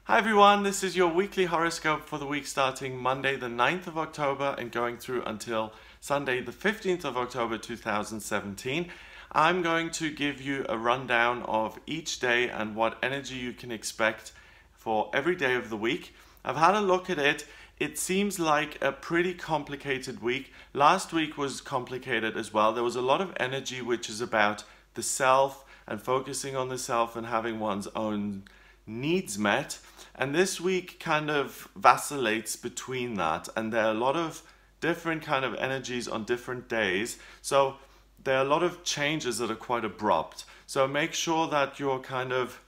Hi everyone, this is your weekly horoscope for the week starting Monday the 9th of October and going through until Sunday the 15th of October 2017. I'm going to give you a rundown of each day and what energy you can expect for every day of the week. I've had a look at it. It seems like a pretty complicated week. Last week was complicated as well. There was a lot of energy which is about the self and focusing on the self and having one's own needs met. And this week kind of vacillates between that, and there are a lot of different kind of energies on different days. So there are a lot of changes that are quite abrupt. So make sure that you're kind of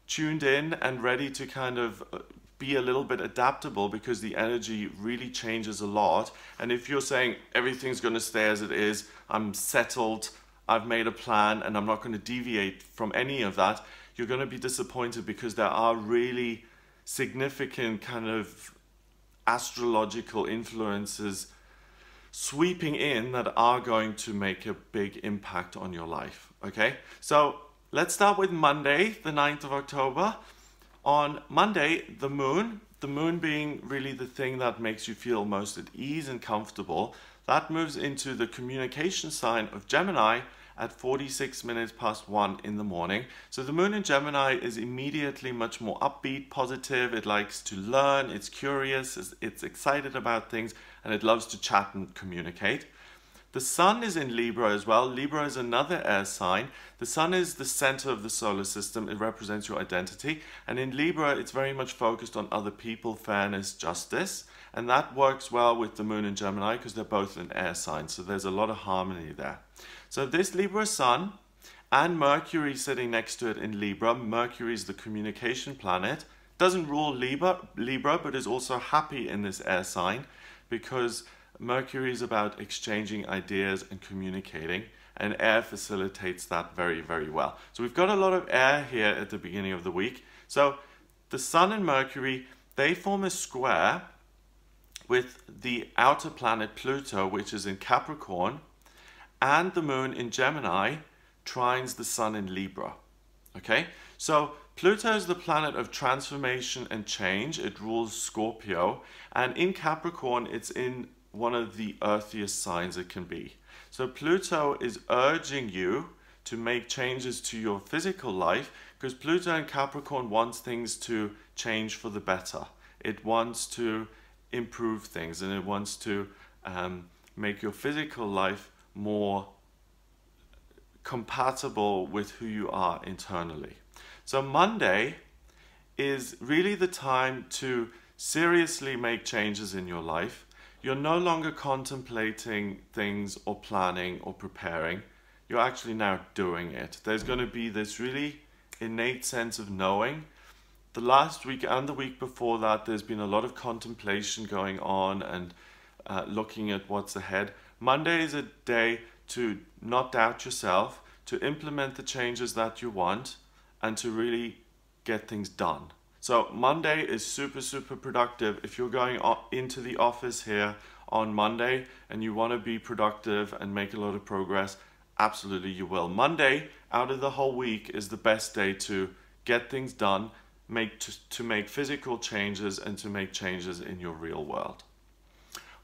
tuned in and ready to kind of be a little bit adaptable, because the energy really changes a lot. And if you're saying everything's going to stay as it is, I'm settled, I've made a plan and I'm not going to deviate from any of that, you're going to be disappointed, because there are really significant kind of astrological influences sweeping in that are going to make a big impact on your life. Okay, so let's start with Monday, the 9th of October. On Monday, the moon being really the thing that makes you feel most at ease and comfortable, that moves into the communication sign of Gemini at 46 minutes past 1 in the morning. So the moon in Gemini is immediately much more upbeat, positive. It likes to learn, it's curious, it's excited about things, and it loves to chat and communicate. The sun is in Libra as well. Libra is another air sign. The sun is the center of the solar system. It represents your identity. And in Libra, it's very much focused on other people, fairness, justice. And that works well with the moon in Gemini, because they're both an air sign. So there's a lot of harmony there. So this Libra sun and Mercury sitting next to it in Libra. Mercury is the communication planet. Doesn't rule Libra, but is also happy in this air sign, because Mercury is about exchanging ideas and communicating, and air facilitates that very, very well. So we've got a lot of air here at the beginning of the week. So the Sun and Mercury, they form a square with the outer planet Pluto, which is in Capricorn, and the Moon in Gemini trines the Sun in Libra. Okay, so Pluto is the planet of transformation and change. It rules Scorpio, and in Capricorn, it's in one of the earthiest signs it can be. So Pluto is urging you to make changes to your physical life, because Pluto in Capricorn wants things to change for the better. It wants to improve things, and it wants to make your physical life more compatible with who you are internally. So Monday is really the time to seriously make changes in your life. You're no longer contemplating things or planning or preparing. You're actually now doing it. There's going to be this really innate sense of knowing. The last week and the week before that, there's been a lot of contemplation going on and looking at what's ahead. Monday is a day to not doubt yourself, to implement the changes that you want, and to really get things done. So Monday is super, super productive. If you're going into the office here on Monday and you want to be productive and make a lot of progress, absolutely you will. Monday out of the whole week is the best day to get things done, to make physical changes, and to make changes in your real world.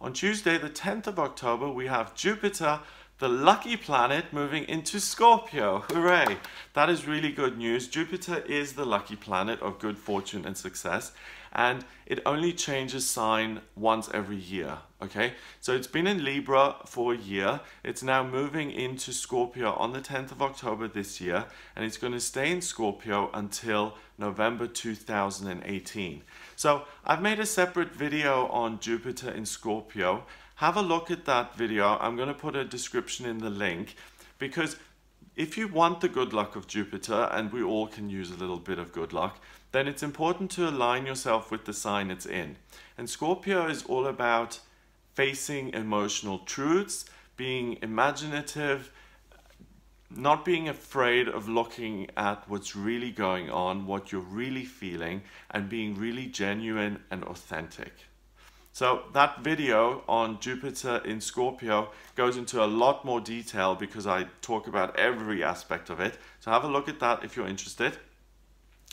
On Tuesday, the 10th of October, we have Jupiter, the lucky planet, moving into Scorpio. Hooray! That is really good news. Jupiter is the lucky planet of good fortune and success, and it only changes sign once every year. Okay, so it's been in Libra for a year. It's now moving into Scorpio on the 10th of October this year, and it's going to stay in Scorpio until November 2018. So I've made a separate video on Jupiter in Scorpio. Have a look at that video. I'm going to put a description in the link, because if you want the good luck of Jupiter, and we all can use a little bit of good luck, then it's important to align yourself with the sign it's in. And Scorpio is all about facing emotional truths, being imaginative, not being afraid of looking at what's really going on, what you're really feeling, and being really genuine and authentic. So that video on Jupiter in Scorpio goes into a lot more detail, because I talk about every aspect of it. So have a look at that if you're interested.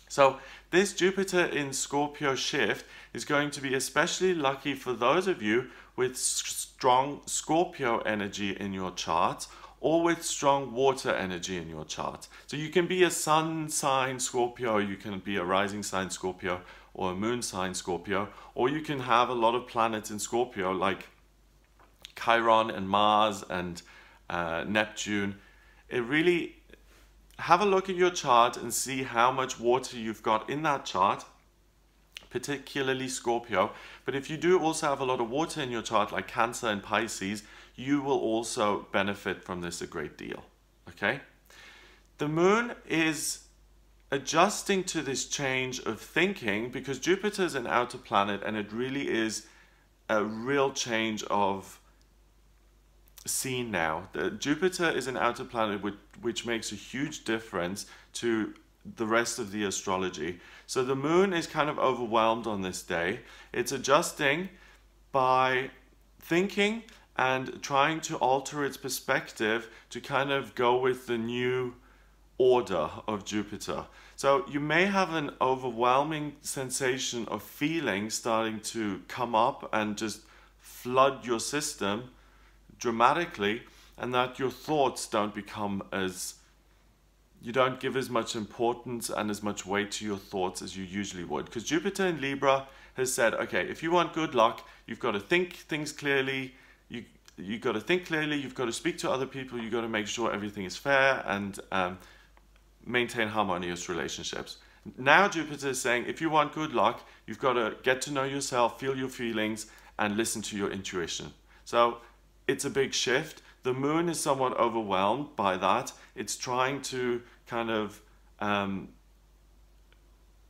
So this Jupiter in Scorpio shift is going to be especially lucky for those of you with strong Scorpio energy in your chart or with strong water energy in your chart. So you can be a sun sign Scorpio, you can be a rising sign Scorpio or a moon sign Scorpio, or you can have a lot of planets in Scorpio like Chiron and Mars and Neptune. It really, have a look at your chart and see how much water you've got in that chart, particularly Scorpio. But if you do also have a lot of water in your chart like Cancer and Pisces, you will also benefit from this a great deal. Okay? The moon is adjusting to this change of thinking because Jupiter is an outer planet and it really is a real change of scene now. Jupiter is an outer planet which makes a huge difference to the rest of the astrology. So the moon is kind of overwhelmed on this day. It's adjusting by thinking and trying to alter its perspective to kind of go with the new order of Jupiter. So you may have an overwhelming sensation of feeling starting to come up and just flood your system dramatically, and that your thoughts don't become as, you don't give as much importance and as much weight to your thoughts as you usually would. Because Jupiter in Libra has said, okay, if you want good luck, you've got to think things clearly, you've got to think clearly, you've got to speak to other people, you've got to make sure everything is fair and maintain harmonious relationships. Now Jupiter is saying, if you want good luck, you've got to get to know yourself, feel your feelings, and listen to your intuition. So it's a big shift. The moon is somewhat overwhelmed by that. It's trying to kind of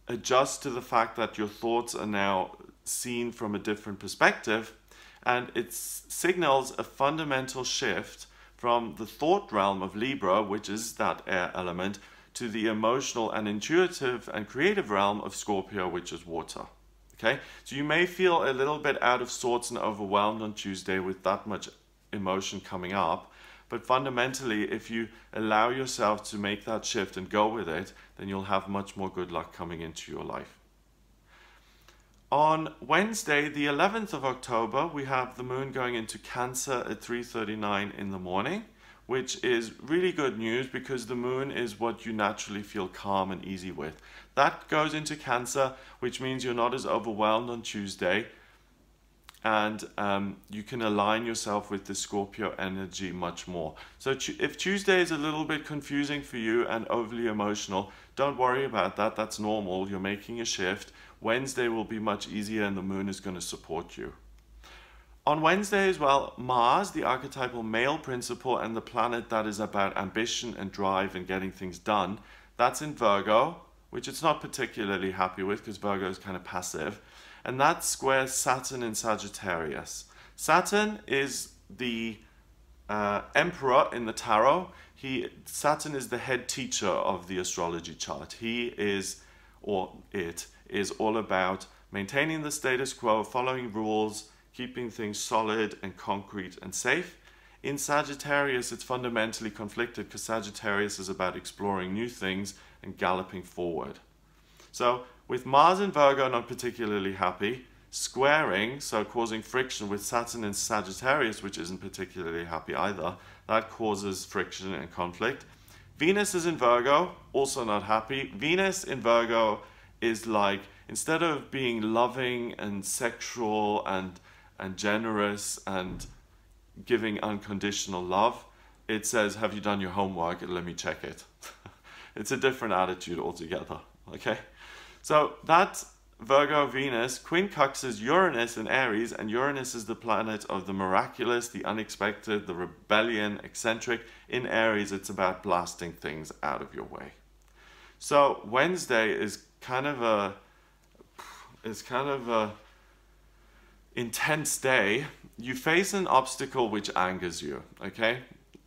adjust to the fact that your thoughts are now seen from a different perspective, and it signals a fundamental shift from the thought realm of Libra, which is that air element, to the emotional and intuitive and creative realm of Scorpio, which is water. Okay, so you may feel a little bit out of sorts and overwhelmed on Tuesday with that much emotion coming up, but fundamentally, if you allow yourself to make that shift and go with it, then you'll have much more good luck coming into your life. On Wednesday, the 11th of October, we have the moon going into Cancer at 3:39 in the morning, which is really good news because the moon is what you naturally feel calm and easy with. That goes into Cancer, which means you're not as overwhelmed on Tuesday, and you can align yourself with the Scorpio energy much more. So if Tuesday is a little bit confusing for you and overly emotional, don't worry about that. That's normal. You're making a shift. Wednesday will be much easier and the moon is going to support you. On Wednesday as well, Mars, the archetypal male principle and the planet that is about ambition and drive and getting things done, that's in Virgo, which it's not particularly happy with because Virgo is kind of passive. And that squares Saturn in Sagittarius. Saturn is the emperor in the tarot. Saturn is the head teacher of the astrology chart. He is, or it, is all about maintaining the status quo, following rules, keeping things solid and concrete and safe. In Sagittarius, it's fundamentally conflicted because Sagittarius is about exploring new things and galloping forward. So with Mars in Virgo not particularly happy, squaring, so causing friction with Saturn in Sagittarius, which isn't particularly happy either, that causes friction and conflict. Venus is in Virgo, also not happy. Venus in Virgo is like, instead of being loving and sexual and generous and giving unconditional love, it says, have you done your homework and let me check it. It's a different attitude altogether, okay? So that Virgo Venus quincunxes Uranus in Aries, and Uranus is the planet of the miraculous, the unexpected, the rebellion, eccentric. In Aries, it's about blasting things out of your way. So Wednesday is kind of a intense day. You face an obstacle which angers you, okay?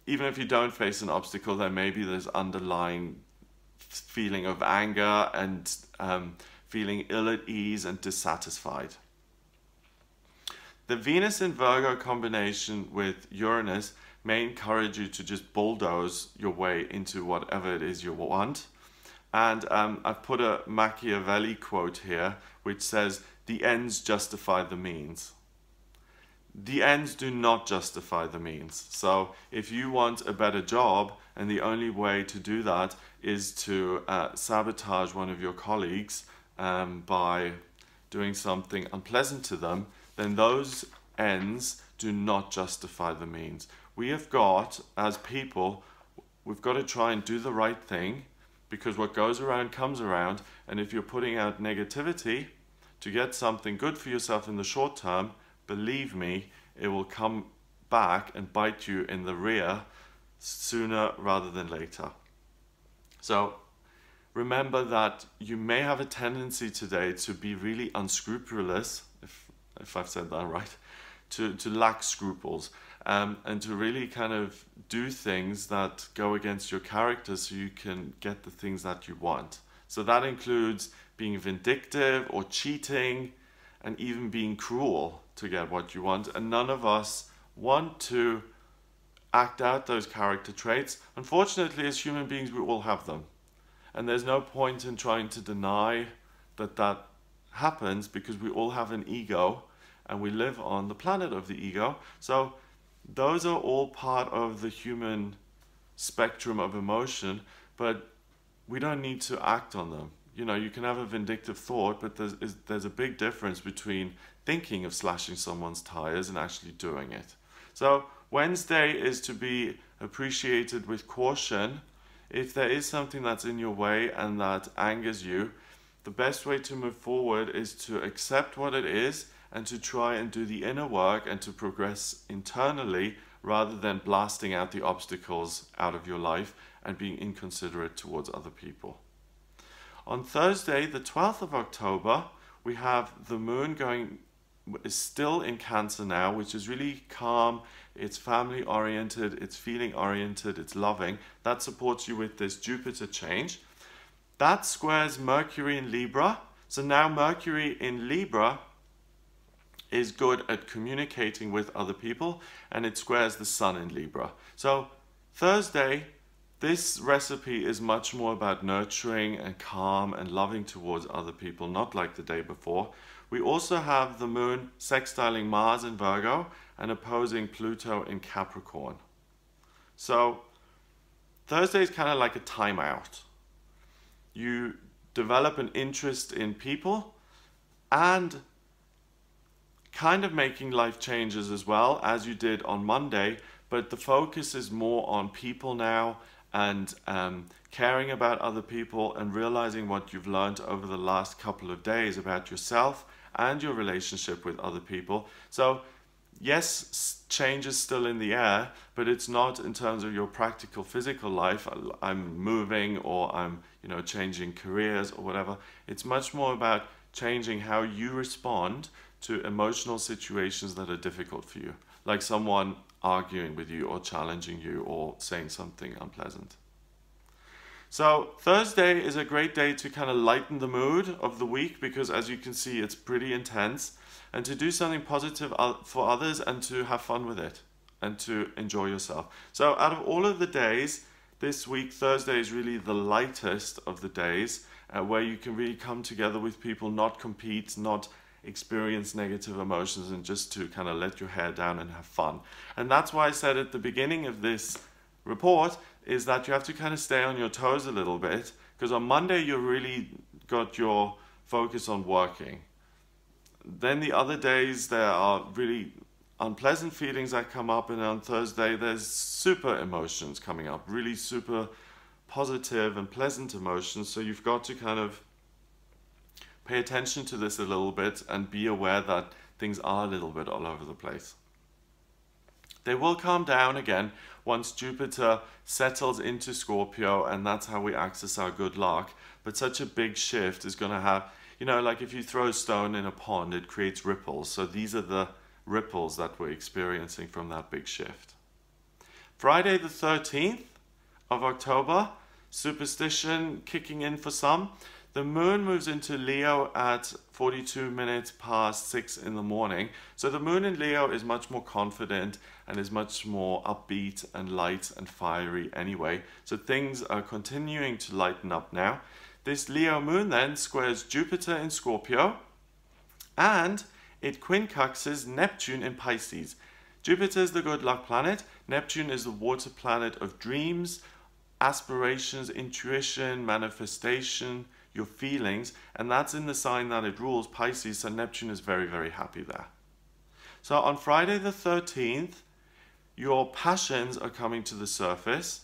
Even if you don't face an obstacle, there may be this underlying feeling of anger and feeling ill at ease and dissatisfied. The Venus in Virgo combination with Uranus may encourage you to just bulldoze your way into whatever it is you want. And I've put a Machiavelli quote here, which says, "The ends justify the means." The ends do not justify the means. So if you want a better job, and the only way to do that is to sabotage one of your colleagues by doing something unpleasant to them, then those ends do not justify the means. We have got, as people, we've got to try and do the right thing, because what goes around comes around, and if you're putting out negativity to get something good for yourself in the short term, believe me, it will come back and bite you in the rear sooner rather than later. So remember that you may have a tendency today to be really unscrupulous, if I've said that right, to lack scruples, and to really kind of do things that go against your character so you can get the things that you want. So that includes being vindictive or cheating and even being cruel to get what you want. And none of us want to act out those character traits. Unfortunately, as human beings, we all have them. And there's no point in trying to deny that that happens, because we all have an ego and we live on the planet of the ego. So those are all part of the human spectrum of emotion, but we don't need to act on them. You know, you can have a vindictive thought, but there's a big difference between thinking of slashing someone's tires and actually doing it. So Wednesday is to be appreciated with caution. If there is something that's in your way and that angers you, the best way to move forward is to accept what it is and to try and do the inner work and to progress internally, rather than blasting out the obstacles out of your life and being inconsiderate towards other people. On Thursday, the 12th of October, we have the moon is still in Cancer now, which is really calm, it's family oriented, it's feeling oriented, it's loving. That supports you with this Jupiter change. That squares Mercury in Libra. So now Mercury in Libra is good at communicating with other people, and it squares the Sun in Libra. So Thursday, this recipe is much more about nurturing and calm and loving towards other people, not like the day before. We also have the moon sextiling Mars in Virgo and opposing Pluto in Capricorn. So Thursday is kind of like a timeout. You develop an interest in people and kind of making life changes as well, as you did on Monday, but the focus is more on people now, and caring about other people and realizing what you've learned over the last couple of days about yourself and your relationship with other people. So yes, change is still in the air, but it's not in terms of your practical physical life. I'm moving, or I'm changing careers or whatever. It's much more about changing how you respond to emotional situations that are difficult for you, like someone arguing with you or challenging you or saying something unpleasant. So Thursday is a great day to kind of lighten the mood of the week, because as you can see, it's pretty intense, and to do something positive for others and to have fun with it and to enjoy yourself. So out of all of the days this week, Thursday is really the lightest of the days, where you can really come together with people, not compete, not experience negative emotions, and just to kind of let your hair down and have fun. And that's why I said at the beginning of this report is that you have to kind of stay on your toes a little bit, because on Monday you really got your focus on working. Then the other days there are really unpleasant feelings that come up, and on Thursday there's super emotions coming up, really super positive and pleasant emotions. So you've got to kind of pay attention to this a little bit and be aware that things are a little bit all over the place. They will calm down again once Jupiter settles into Scorpio, and that's how we access our good luck. But such a big shift is going to have, like if you throw a stone in a pond, it creates ripples. So these are the ripples that we're experiencing from that big shift. Friday the 13th of October, superstition kicking in for some. The moon moves into Leo at 42 minutes past 6 in the morning. So the moon in Leo is much more confident and is much more upbeat and light and fiery anyway. So things are continuing to lighten up now. This Leo moon then squares Jupiter in Scorpio, and it quincunxes Neptune in Pisces. Jupiter is the good luck planet. Neptune is the water planet of dreams, aspirations, intuition, manifestation, your feelings, and that's in the sign that it rules, Pisces, so Neptune is very, very happy there. So on Friday the 13th, your passions are coming to the surface,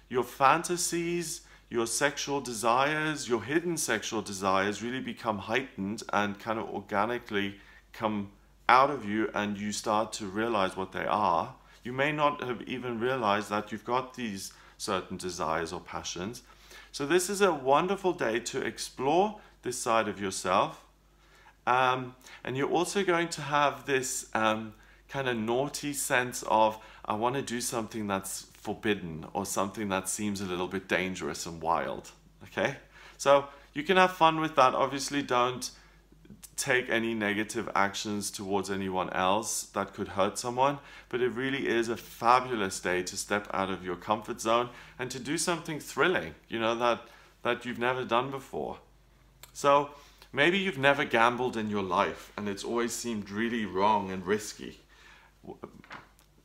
your fantasies, your sexual desires, your hidden sexual desires really become heightened and kind of organically come out of you, and you start to realize what they are. You may not have even realized that you've got these certain desires or passions. So this is a wonderful day to explore this side of yourself. And you're also going to have this kind of naughty sense of, I want to do something that's forbidden or something that seems a little bit dangerous and wild. Okay? So you can have fun with that. Obviously, don't take any negative actions towards anyone else that could hurt someone, but it really is a fabulous day to step out of your comfort zone and to do something thrilling, you know, that you've never done before. So maybe you've never gambled in your life and it's always seemed really wrong and risky.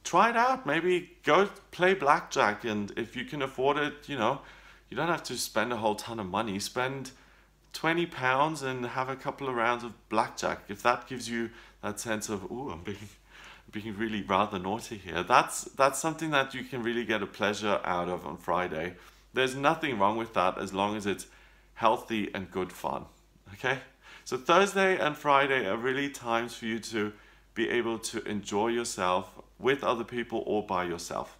Try it out. Maybe go play blackjack, and if you can afford it, you know, you don't have to spend a whole ton of money. Spend £20 and have a couple of rounds of blackjack. If that gives you that sense of, ooh, I'm being really rather naughty here, that's something that you can really get a pleasure out of on Friday. There's nothing wrong with that as long as it's healthy and good fun. Okay? So Thursday and Friday are really times for you to be able to enjoy yourself with other people or by yourself.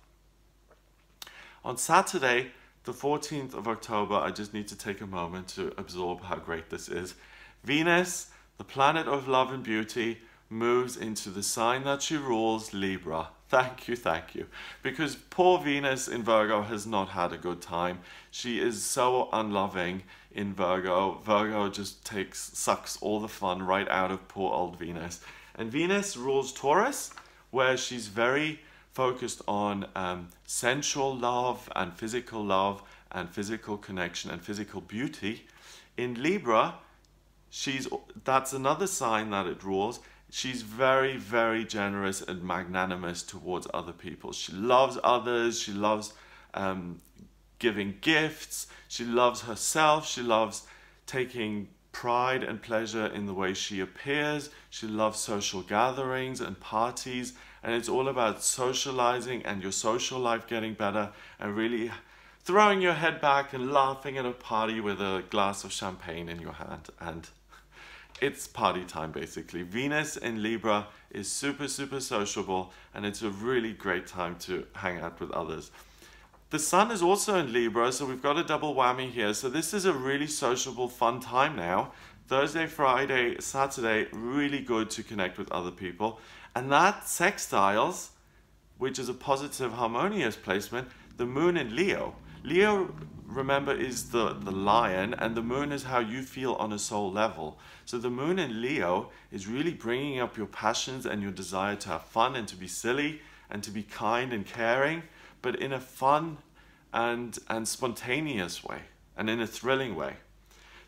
On Saturday, the 14th of October, I just need to take a moment to absorb how great this is. Venus, the planet of love and beauty, moves into the sign that she rules, Libra. Thank you, thank you. Because poor Venus in Virgo has not had a good time. She is so unloving in Virgo. Virgo just sucks all the fun right out of poor old Venus. And Venus rules Taurus, where she's very focused on sensual love and physical connection and physical beauty. In Libra, that's another sign that it rules. She's very, very generous and magnanimous towards other people. She loves others. She loves giving gifts. She loves herself. She loves taking pride and pleasure in the way she appears. She loves social gatherings and parties, and it's all about socializing and your social life getting better and really throwing your head back and laughing at a party with a glass of champagne in your hand, and it's party time basically. Venus in Libra is super, super sociable, and it's a really great time to hang out with others. The sun is also in Libra, so we've got a double whammy here. So this is a really sociable, fun time now. Thursday, Friday, Saturday, really good to connect with other people. And that sextiles, which is a positive, harmonious placement, the moon in Leo. Leo, remember, is the lion, and the moon is how you feel on a soul level. So the moon in Leo is really bringing up your passions and your desire to have fun and to be silly and to be kind and caring, but in a fun and spontaneous way and in a thrilling way.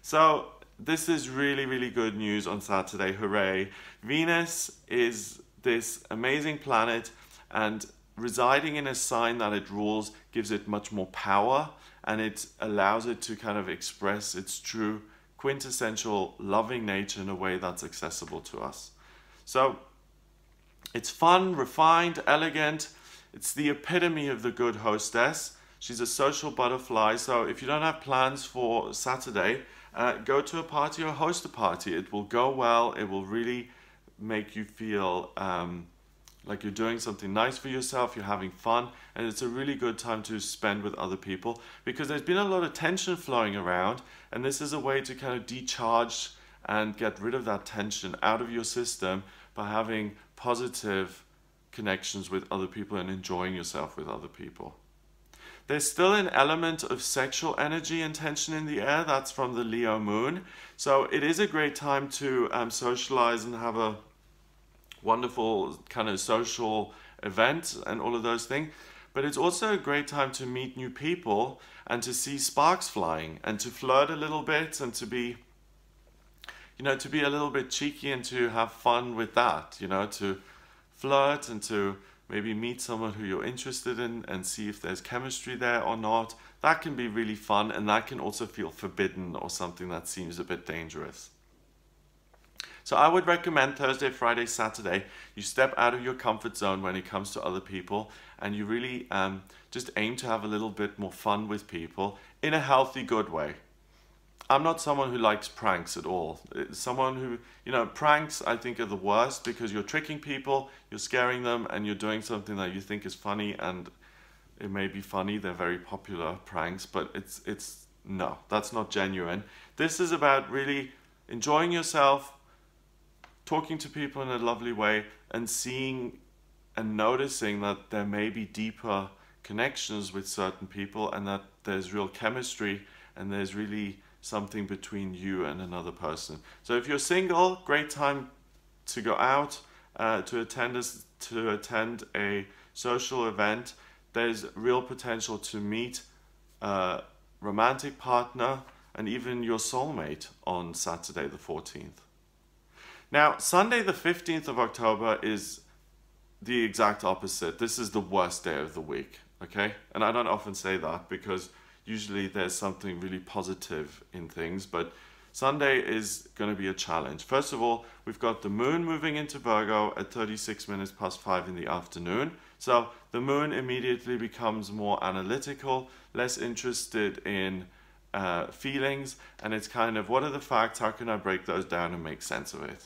So this is really, really good news on Saturday. Hooray. Venus is this amazing planet, and residing in a sign that it rules gives it much more power, and it allows it to kind of express its true quintessential loving nature in a way that's accessible to us. So it's fun, refined, elegant. It's the epitome of the good hostess. She's a social butterfly, so if you don't have plans for Saturday, go to a party or host a party. It will go well. It will really make you feel like you're doing something nice for yourself, you're having fun, and it's a really good time to spend with other people, because there's been a lot of tension flowing around, and this is a way to kind of decharge and get rid of that tension out of your system by having positive connections with other people and enjoying yourself with other people. There's still an element of sexual energy and tension in the air. That's from the Leo moon. So it is a great time to socialize and have a wonderful kind of social event and all of those things. But it's also a great time to meet new people and to see sparks flying and to flirt a little bit and to be, to be a little bit cheeky and to have fun with that, to flirt and to maybe meet someone who you're interested in and see if there's chemistry there or not. That can be really fun, and that can also feel forbidden or something that seems a bit dangerous. So I would recommend Thursday, Friday, Saturday, you step out of your comfort zone when it comes to other people, and you really just aim to have a little bit more fun with people in a healthy, good way. I'm not someone who likes pranks at all. Someone who, pranks I think are the worst because you're tricking people, you're scaring them, and you're doing something that you think is funny, and it may be funny, they're very popular pranks, but no, that's not genuine. This is about really enjoying yourself, talking to people in a lovely way, and seeing and noticing that there may be deeper connections with certain people and that there's real chemistry and there's really something between you and another person. So if you're single, great time to go out to attend a social event. There's real potential to meet a romantic partner and even your soulmate on Saturday the 14th. Now, Sunday the 15th of October is the exact opposite. This is the worst day of the week, okay? And I don't often say that because usually there's something really positive in things, but Sunday is going to be a challenge. First of all, we've got the moon moving into Virgo at 36 minutes past 5 in the afternoon. So the moon immediately becomes more analytical, less interested in feelings, and it's kind of, what are the facts? How can I break those down and make sense of it?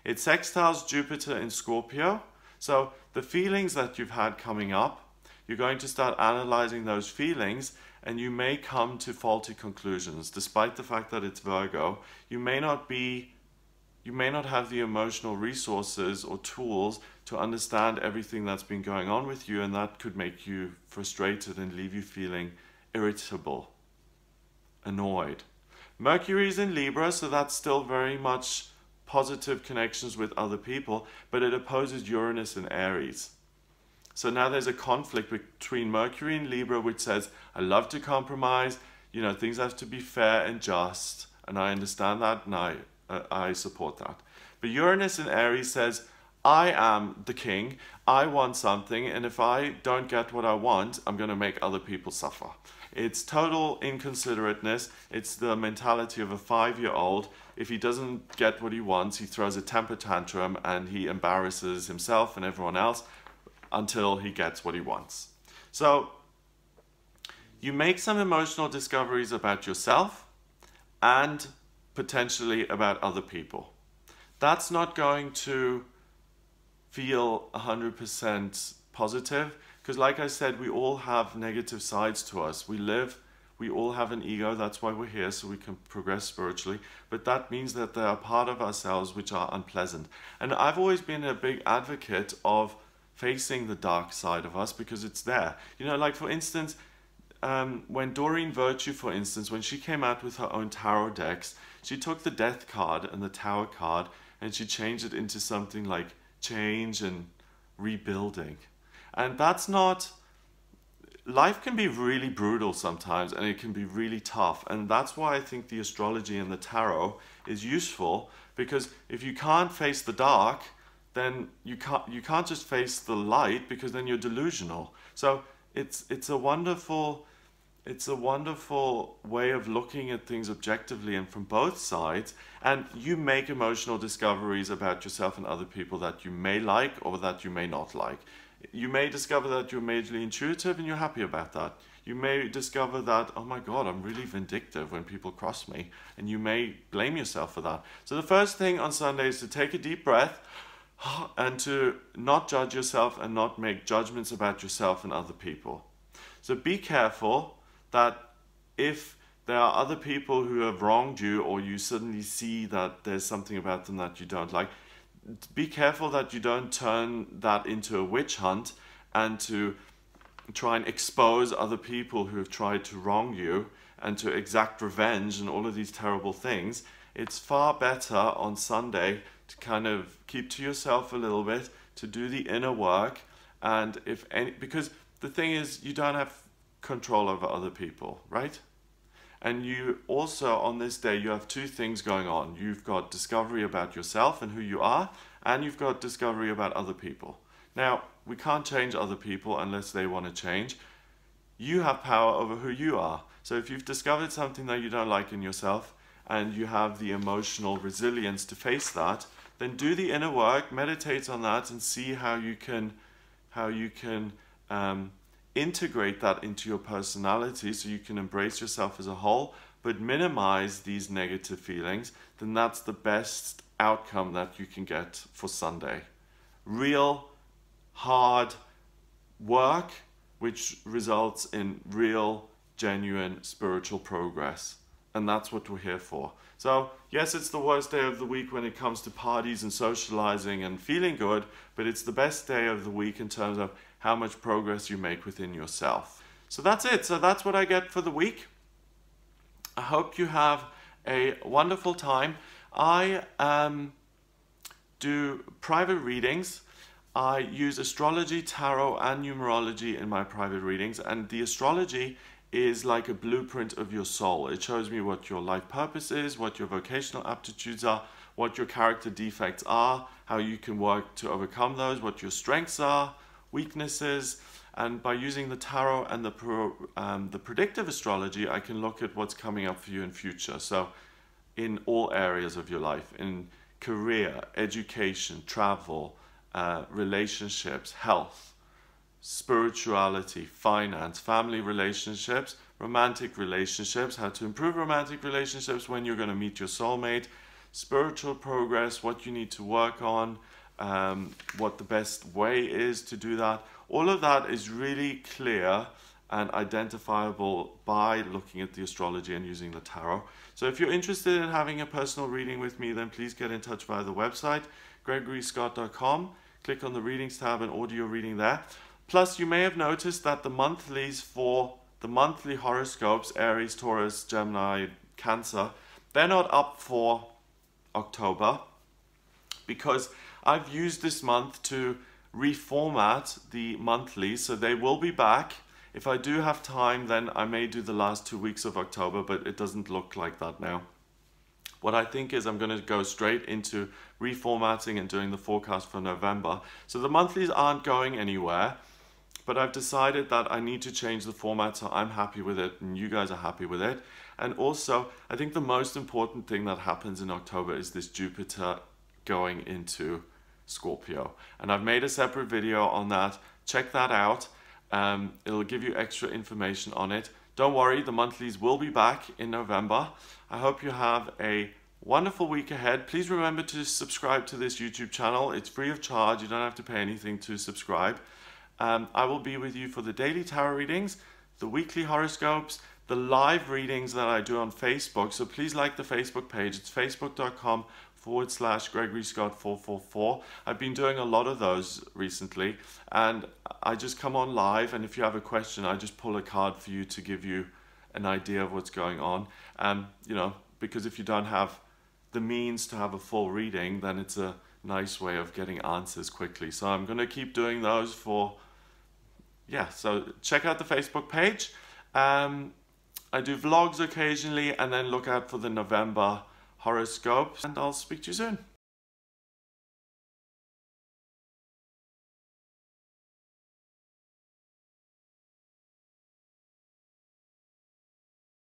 It sextiles Jupiter in Scorpio. So the feelings that you've had coming up, you're going to start analyzing those feelings, and you may come to faulty conclusions. Despite the fact that it's Virgo, you may not have the emotional resources or tools to understand everything that's been going on with you, and that could make you frustrated and leave you feeling irritable, annoyed. Mercury's in Libra, so that's still very much positive connections with other people, but it opposes Uranus in Aries. So now there's a conflict between Mercury and Libra, which says, I love to compromise, things have to be fair and just, and I understand that, and I support that. But Uranus in Aries says, I am the king, I want something, and if I don't get what I want, I'm going to make other people suffer. It's total inconsiderateness. It's the mentality of a 5-year-old. If he doesn't get what he wants, he throws a temper tantrum and he embarrasses himself and everyone else until he gets what he wants. So you make some emotional discoveries about yourself and potentially about other people. That's not going to feel 100% positive because, like I said, we all have negative sides to us. We all have an ego. That's why we're here, so we can progress spiritually. But that means that there are part of ourselves which are unpleasant. And I've always been a big advocate of facing the dark side of us because it's there. Like for instance, when Doreen Virtue, for instance, when she came out with her own tarot decks, she took the Death card and the Tower card and she changed it into something like change and rebuilding. And that's not... Life can be really brutal sometimes and it can be really tough. And that's why I think the astrology and the tarot is useful, because if you can't face the dark, then you can't just face the light, because then you're delusional. So it's a wonderful way of looking at things objectively and from both sides, and you make emotional discoveries about yourself and other people that you may like or that you may not like. You may discover that you're majorly intuitive and you're happy about that. You may discover that, oh my God, I'm really vindictive when people cross me, and you may blame yourself for that. So the first thing on Sunday is to take a deep breath and to not judge yourself and not make judgments about yourself and other people. So be careful that if there are other people who have wronged you, or you suddenly see that there's something about them that you don't like, be careful that you don't turn that into a witch hunt and to try and expose other people who have tried to wrong you and to exact revenge and all of these terrible things, it's far better on Sunday to kind of keep to yourself a little bit, to do the inner work. And if any, because the thing is, you don't have control over other people, right? And you also, on this day, you have two things going on. You've got discovery about yourself and who you are, and you've got discovery about other people. Now, we can't change other people unless they want to change. You have power over who you are. So if you've discovered something that you don't like in yourself, and you have the emotional resilience to face that, then do the inner work, meditate on that, and see how you can integrate that into your personality so you can embrace yourself as a whole, but minimize these negative feelings. Then that's the best outcome that you can get for Sunday. Real hard work which results in real genuine spiritual progress, and that's what we're here for. So yes, it's the worst day of the week when it comes to parties and socializing and feeling good, but it's the best day of the week in terms of how much progress you make within yourself. So that's it. So that's what I get for the week. I hope you have a wonderful time. I do private readings. I use astrology, tarot, and numerology in my private readings, and the astrology is like a blueprint of your soul. It shows me what your life purpose is, what your vocational aptitudes are, what your character defects are, how you can work to overcome those, what your strengths are, weaknesses. And by using the tarot and the predictive astrology, I can look at what's coming up for you in future. So in all areas of your life, in career, education, travel, relationships, health, spirituality, finance, family relationships, romantic relationships, how to improve romantic relationships when you're going to meet your soulmate, spiritual progress, what you need to work on, what the best way is to do that. All of that is really clear and identifiable by looking at the astrology and using the tarot. So if you're interested in having a personal reading with me, then please get in touch via the website, gregoryscott.com. Click on the readings tab and order your reading there. Plus, you may have noticed that the monthlies for the monthly horoscopes, Aries, Taurus, Gemini, Cancer, they're not up for October because I've used this month to reformat the monthlies, so they will be back. If I do have time, then I may do the last 2 weeks of October, but it doesn't look like that now. What I think is I'm going to go straight into reformatting and doing the forecast for November. So the monthlies aren't going anywhere, but I've decided that I need to change the format so I'm happy with it and you guys are happy with it. And also, I think the most important thing that happens in October is this Jupiter going into Scorpio. And I've made a separate video on that. Check that out. It'll give you extra information on it. Don't worry, the monthlies will be back in November. I hope you have a wonderful week ahead. Please remember to subscribe to this YouTube channel. It's free of charge. You don't have to pay anything to subscribe. I will be with you for the daily tarot readings, the weekly horoscopes, the live readings that I do on Facebook. So please like the Facebook page. It's facebook.com/GregoryScott444. I've been doing a lot of those recently, and I just come on live, and if you have a question, I just pull a card for you to give you an idea of what's going on. You know, because if you don't have the means to have a full reading, then it's a nice way of getting answers quickly. So I'm going to keep doing those for, yeah, so check out the Facebook page. I do vlogs occasionally, and then look out for the November horoscopes, and I'll speak to you soon.